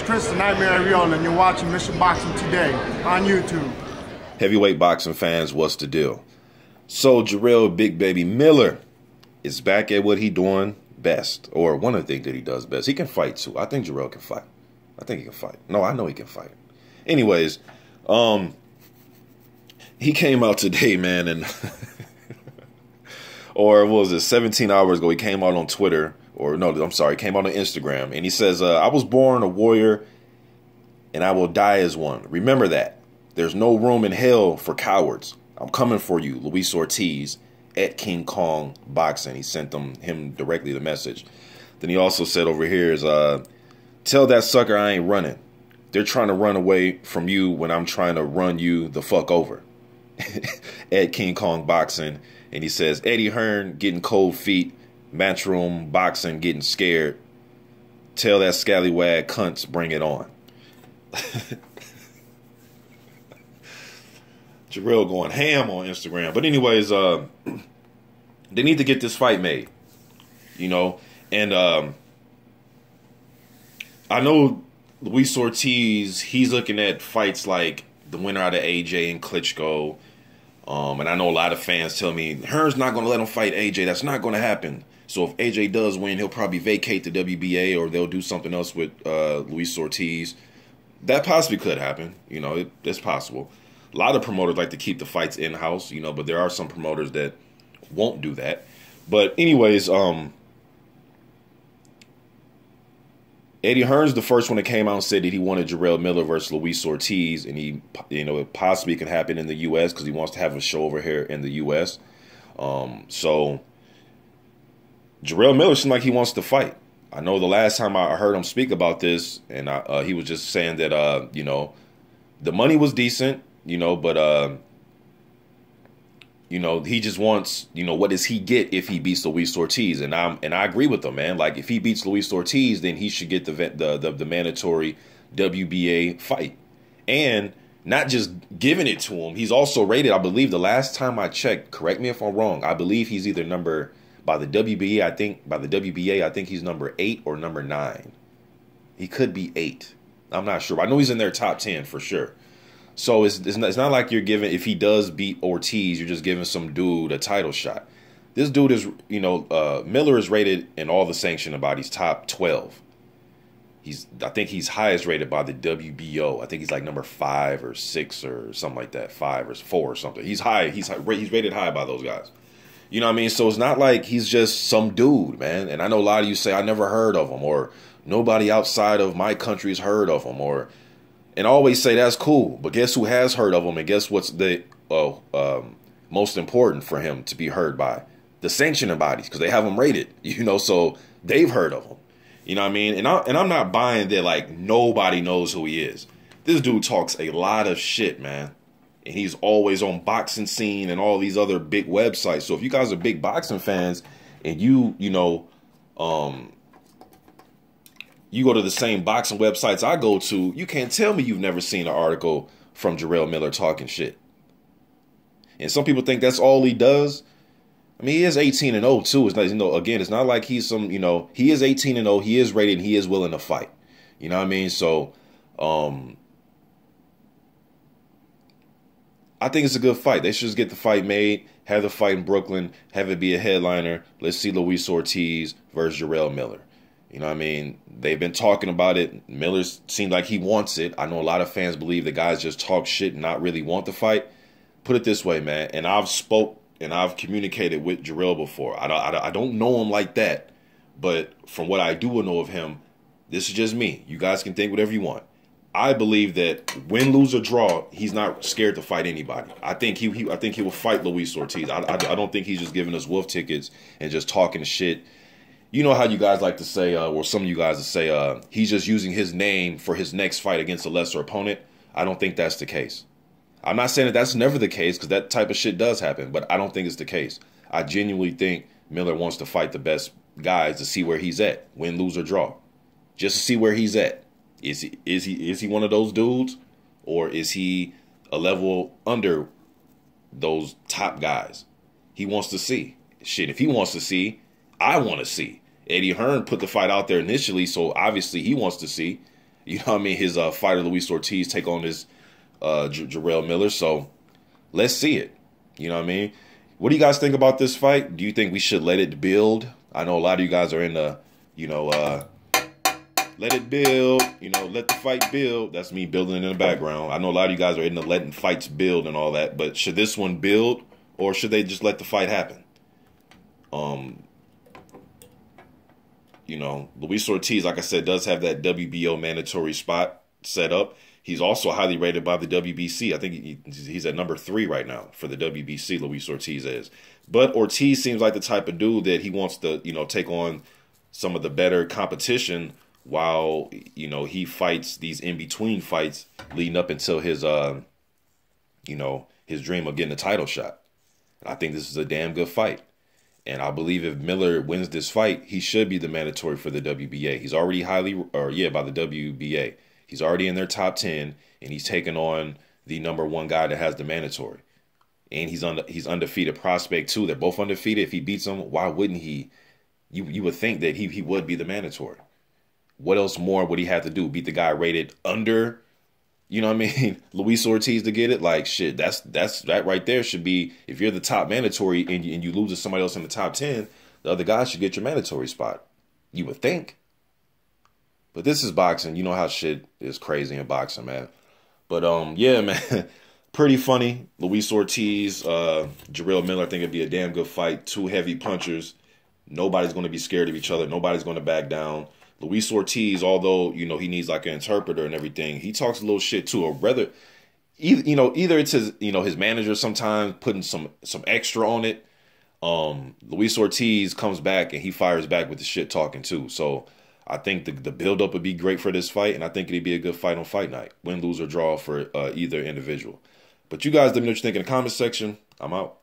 Chris the Nightmare Jarrell, and you're watching Mission Boxing Today on YouTube. Heavyweight boxing fans, what's the deal? So Jarrell Big Baby Miller is back at what he doing best, or one of the things that he does best. He can fight too. I think Jarrell can fight. I think he can fight. No, I know he can fight. Anyways, he came out today, man, and or what was it, 17 hours ago, he came out on Twitter, or no, I'm sorry, came out on Instagram, and he says, I was born a warrior, and I will die as one. Remember that. There's no room in hell for cowards. I'm coming for you, Luis Ortiz, at King Kong Boxing. He sent him directly the message. Then he also said over here is, tell that sucker I ain't running. They're trying to run away from you when I'm trying to run you the fuck over. At King Kong Boxing. And he says, Eddie Hearn getting cold feet. Matchroom Boxing getting scared. Tell that scallywag cunts bring it on. Jarrell going ham on Instagram. But anyways, they need to get this fight made. You know, and I know Luis Ortiz, he's looking at fights like the winner out of AJ and Klitschko. And I know a lot of fans tell me, Hearn's not going to let him fight AJ. That's not going to happen. So if AJ does win, he'll probably vacate the WBA, or they'll do something else with Luis Ortiz. That possibly could happen. You know, it's possible. A lot of promoters like to keep the fights in-house, you know, but there are some promoters that won't do that. But anyways, Eddie Hearn's the first one that came out and said that he wanted Jarrell Miller versus Luis Ortiz, and he, you know, it possibly can happen in the U.S. because he wants to have a show over here in the U.S. So Jarrell Miller seems like he wants to fight. I know the last time I heard him speak about this, and he was just saying that, you know, the money was decent, you know, but, you know, he just wants, you know, what does he get if he beats Luis Ortiz? And I agree with him, man. Like, if he beats Luis Ortiz, then he should get the mandatory WBA fight. And not just giving it to him, he's also rated, I believe the last time I checked, correct me if I'm wrong, I believe he's either by the WBA, I think he's number 8 or number 9. He could be 8. I'm not sure. I know he's in their top 10 for sure. So it's not like you're giving, if he does beat Ortiz, you're just giving some dude a title shot. This dude is, you know, Miller is rated in all the sanctioning bodies top 12. I think he's highest rated by the WBO. I think he's like number 5 or 6 or something like that, 5 or 4 or something. He's high. He's rated high by those guys. You know what I mean? So it's not like he's just some dude, man. And I know a lot of you say, I never heard of him, or nobody outside of my country has heard of him, and I always say that's cool. But guess who has heard of him, and guess what's the most important for him to be heard by? The sanctioning bodies, because they have him rated, you know, so they've heard of him. You know what I mean? And I'm not buying that like nobody knows who he is. This dude talks a lot of shit, man. And he's always on Boxing Scene and all these other big websites. So if you guys are big boxing fans and you know, you go to the same boxing websites I go to, you can't tell me you've never seen an article from Jarrell Miller talking shit. And some people think that's all he does. I mean, he is 18-0 too. It's not, you know, again, it's not like he's some, you know, he is 18-0. He is rated and he is willing to fight. You know what I mean? So, I think it's a good fight. They should just get the fight made, have the fight in Brooklyn, have it be a headliner. Let's see Luis Ortiz versus Jarrell Miller. You know what I mean? They've been talking about it. Miller seemed like he wants it. I know a lot of fans believe the guys just talk shit and not really want the fight. Put it this way, man, and I've spoke and I've communicated with Jarrell before. I don't know him like that, but from what I do know of him, this is just me. You guys can think whatever you want. I believe that win, lose, or draw, he's not scared to fight anybody. I think he will fight Luis Ortiz. I don't think he's just giving us wolf tickets and just talking shit. You know how you guys like to say, or some of you guys to say, he's just using his name for his next fight against a lesser opponent. I don't think that's the case. I'm not saying that that's never the case, because that type of shit does happen, but I don't think it's the case. I genuinely think Miller wants to fight the best guys to see where he's at, win, lose, or draw, just to see where he's at. Is he one of those dudes, or is he a level under those top guys? He wants to see. Shit, if he wants to see, I want to see. Eddie Hearn put the fight out there initially, so obviously he wants to see. you know what I mean, his fighter Luis Ortiz take on this Jarrell Miller. So let's see it. You know what I mean? What do you guys think about this fight? Do you think we should let it build? I know a lot of you guys are in the, you know, let it build, you know, let the fight build. That's me building it in the background. I know a lot of you guys are in the letting fights build and all that, but should this one build or should they just let the fight happen? You know, Luis Ortiz, like I said, does have that WBO mandatory spot set up. He's also highly rated by the WBC. I think he's at number 3 right now for the WBC, Luis Ortiz is. But Ortiz seems like the type of dude that he wants to, you know, take on some of the better competition while, you know, he fights these in-between fights leading up until his, you know, his dream of getting a title shot. And I think this is a damn good fight. And I believe if Miller wins this fight, he should be the mandatory for the WBA. He's already by the WBA. He's already in their top 10, and he's taking on the number 1 guy that has the mandatory. And he's undefeated prospect too. They're both undefeated. If he beats him, why wouldn't he? You would think that he would be the mandatory. What else more would he have to do? Beat the guy rated under, you know what I mean, Luis Ortiz to get it? Like, shit, that right there should be, if you're the top mandatory and you lose to somebody else in the top 10, the other guy should get your mandatory spot. You would think. But this is boxing. You know how shit is crazy in boxing, man. But, yeah, man, pretty funny. Luis Ortiz, Jarrell Miller, I think it'd be a damn good fight. 2 heavy punchers. Nobody's going to be scared of each other. Nobody's going to back down. Luis Ortiz, although, you know, he needs like an interpreter and everything, he talks a little shit too. Or rather, either it's his, you know, his manager sometimes putting some extra on it. Luis Ortiz comes back and he fires back with the shit talking too. So I think the build-up would be great for this fight, and I think it'd be a good fight on fight night. Win, lose, or draw for either individual. But you guys let me know what you think in the comment section. I'm out.